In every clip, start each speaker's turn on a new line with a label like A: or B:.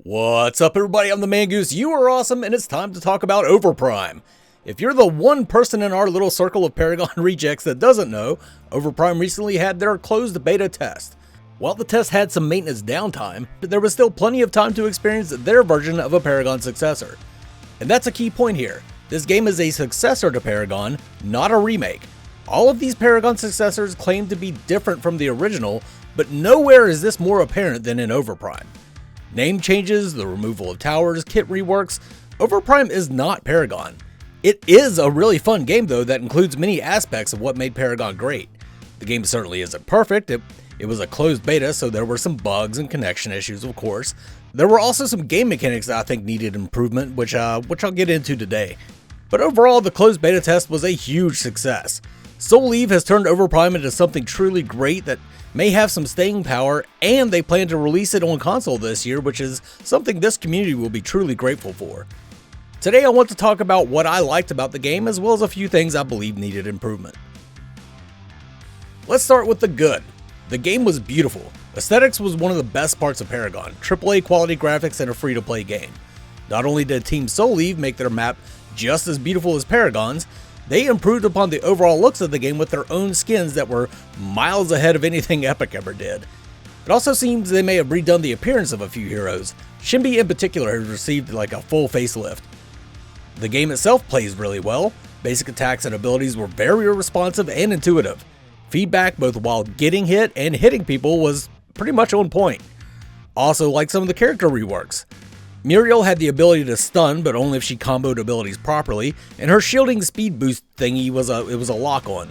A: What's up, everybody? I'm the Mangoose. You are awesome, and it's time to talk about Overprime. If you're the one person in our little circle of Paragon rejects that doesn't know, Overprime recently had their closed beta test. While the test had some maintenance downtime, there was still plenty of time to experience their version of a Paragon successor. And that's a key point here. This game is a successor to Paragon, not a remake. All of these Paragon successors claim to be different from the original, but nowhere is this more apparent than in Overprime. Name changes, the removal of towers, kit reworks, Overprime is not Paragon. It is a really fun game though that includes many aspects of what made Paragon great. The game certainly isn't perfect, it was a closed beta, so there were some bugs and connection issues, of course. There were also some game mechanics that I think needed improvement, which I'll get into today. But overall, the closed beta test was a huge success. Soul Eve has turned Overprime into something truly great that may have some staying power, and they plan to release it on console this year, which is something this community will be truly grateful for. Today I want to talk about what I liked about the game, as well as a few things I believe needed improvement. Let's start with the good. The game was beautiful. Aesthetics was one of the best parts of Paragon, AAA quality graphics and a free-to-play game. Not only did Team Soul Eve make their map just as beautiful as Paragon's, they improved upon the overall looks of the game with their own skins that were miles ahead of anything Epic ever did. It also seems they may have redone the appearance of a few heroes. Shinbi in particular has received like a full facelift. The game itself plays really well. Basic attacks and abilities were very responsive and intuitive. Feedback both while getting hit and hitting people was pretty much on point. Also like some of the character reworks. Muriel had the ability to stun, but only if she comboed abilities properly, and her shielding speed boost thingy was a lock-on.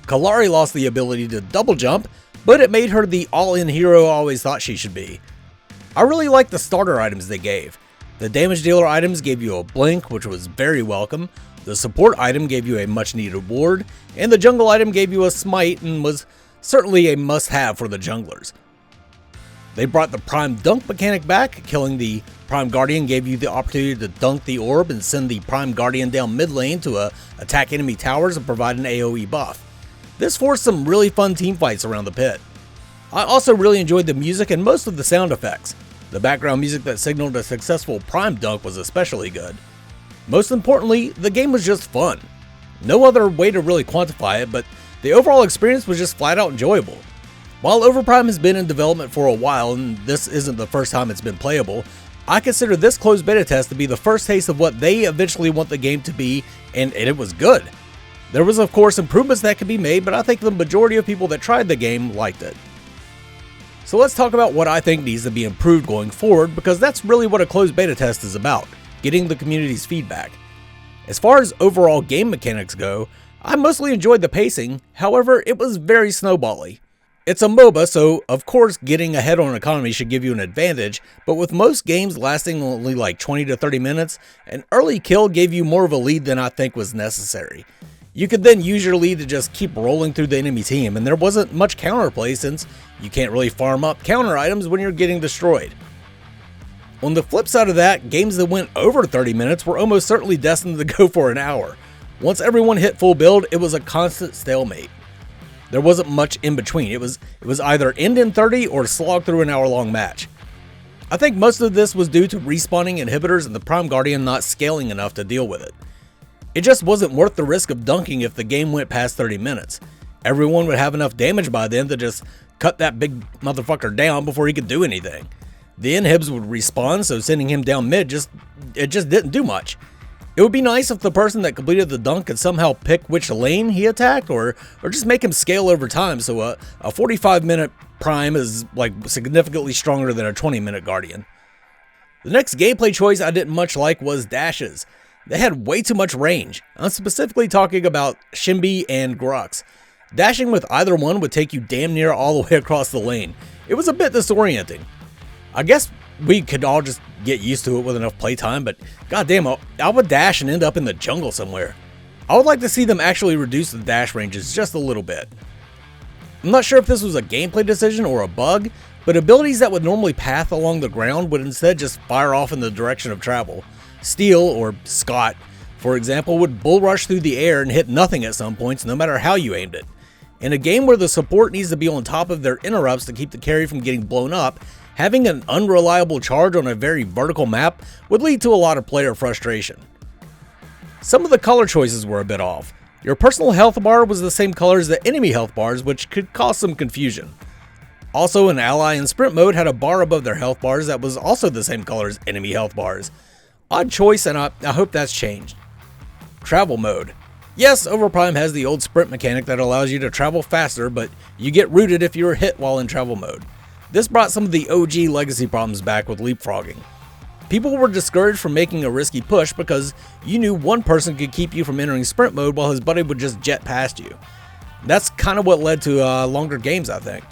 A: Kalari lost the ability to double jump, but it made her the all-in hero I always thought she should be. I really liked the starter items they gave. The damage dealer items gave you a blink, which was very welcome, the support item gave you a much-needed ward, and the jungle item gave you a smite and was certainly a must-have for the junglers. They brought the Prime Dunk mechanic back. Killing the Prime Guardian gave you the opportunity to dunk the orb and send the Prime Guardian down mid lane to attack enemy towers and provide an AoE buff. This forced some really fun teamfights around the pit. I also really enjoyed the music and most of the sound effects. The background music that signaled a successful Prime Dunk was especially good. Most importantly, the game was just fun. No other way to really quantify it, but the overall experience was just flat out enjoyable. While Overprime has been in development for a while, and this isn't the first time it's been playable, I consider this closed beta test to be the first taste of what they eventually want the game to be, and it was good. There was of course improvements that could be made, but I think the majority of people that tried the game liked it. So let's talk about what I think needs to be improved going forward, because that's really what a closed beta test is about, getting the community's feedback. As far as overall game mechanics go, I mostly enjoyed the pacing, however it was very snowbally. It's a MOBA, so of course getting ahead on economy should give you an advantage, but with most games lasting only like 20 to 30 minutes, an early kill gave you more of a lead than I think was necessary. You could then use your lead to just keep rolling through the enemy team, and there wasn't much counterplay since you can't really farm up counter items when you're getting destroyed. On the flip side of that, games that went over 30 minutes were almost certainly destined to go for an hour. Once everyone hit full build, it was a constant stalemate. There wasn't much in between. It was either end in 30 or slog through an hour-long match. I think most of this was due to respawning inhibitors and the Prime Guardian not scaling enough to deal with it. It just wasn't worth the risk of dunking if the game went past 30 minutes. Everyone would have enough damage by then to just cut that big motherfucker down before he could do anything. The inhibs would respawn, so sending him down mid just didn't do much. It would be nice if the person that completed the dunk could somehow pick which lane he attacked, or just make him scale over time, so a 45-minute Prime is like significantly stronger than a 20-minute Guardian. The next gameplay choice I didn't much like was dashes. They had way too much range. I'm specifically talking about Shinbi and Grux. Dashing with either one would take you damn near all the way across the lane. It was a bit disorienting. I guess we could all just get used to it with enough playtime, but goddamn, I would dash and end up in the jungle somewhere. I would like to see them actually reduce the dash ranges just a little bit. I'm not sure if this was a gameplay decision or a bug, but abilities that would normally path along the ground would instead just fire off in the direction of travel. Steel, or Scott, for example, would bull rush through the air and hit nothing at some points no matter how you aimed it. In a game where the support needs to be on top of their interrupts to keep the carry from getting blown up, Having an unreliable charge on a very vertical map would lead to a lot of player frustration. Some of the color choices were a bit off. Your personal health bar was the same color as the enemy health bars, which could cause some confusion. Also, an ally in sprint mode had a bar above their health bars that was also the same color as enemy health bars. Odd choice, and I hope that's changed. Travel mode. Yes, Overprime has the old sprint mechanic that allows you to travel faster, but you get rooted if you are hit while in travel mode. This brought some of the OG legacy problems back with leapfrogging. People were discouraged from making a risky push because you knew one person could keep you from entering sprint mode while his buddy would just jet past you. That's kind of what led to longer games, I think.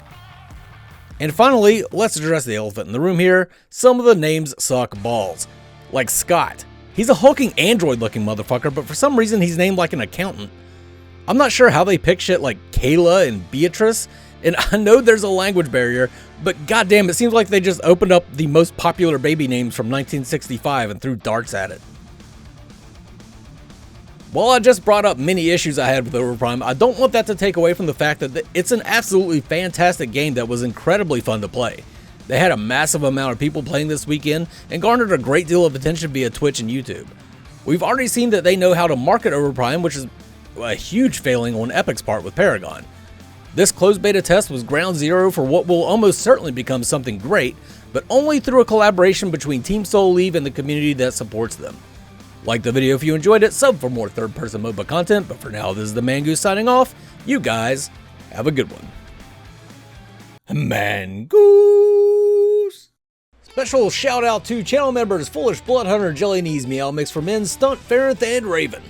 A: And finally, let's address the elephant in the room here. Some of the names suck balls. Like Scott. He's a hulking android looking motherfucker, but for some reason he's named like an accountant. I'm not sure how they pick shit like Kayla and Beatrice, and I know there's a language barrier, but goddamn, it seems like they just opened up the most popular baby names from 1965 and threw darts at it. While I just brought up many issues I had with Overprime, I don't want that to take away from the fact that it's an absolutely fantastic game that was incredibly fun to play. They had a massive amount of people playing this weekend and garnered a great deal of attention via Twitch and YouTube. We've already seen that they know how to market Overprime, which is a huge failing on Epic's part with Paragon. This closed beta test was ground zero for what will almost certainly become something great, but only through a collaboration between Team Soul Leave and the community that supports them. Like the video if you enjoyed it, sub for more third-person MOBA content, but for now, this is the Mangoose signing off. You guys have a good one. Mangoose! Special shout out to channel members Foolish Bloodhunter, Jelly Knees, Meow Mix for Men, Stunt, Ferrith, and Raven.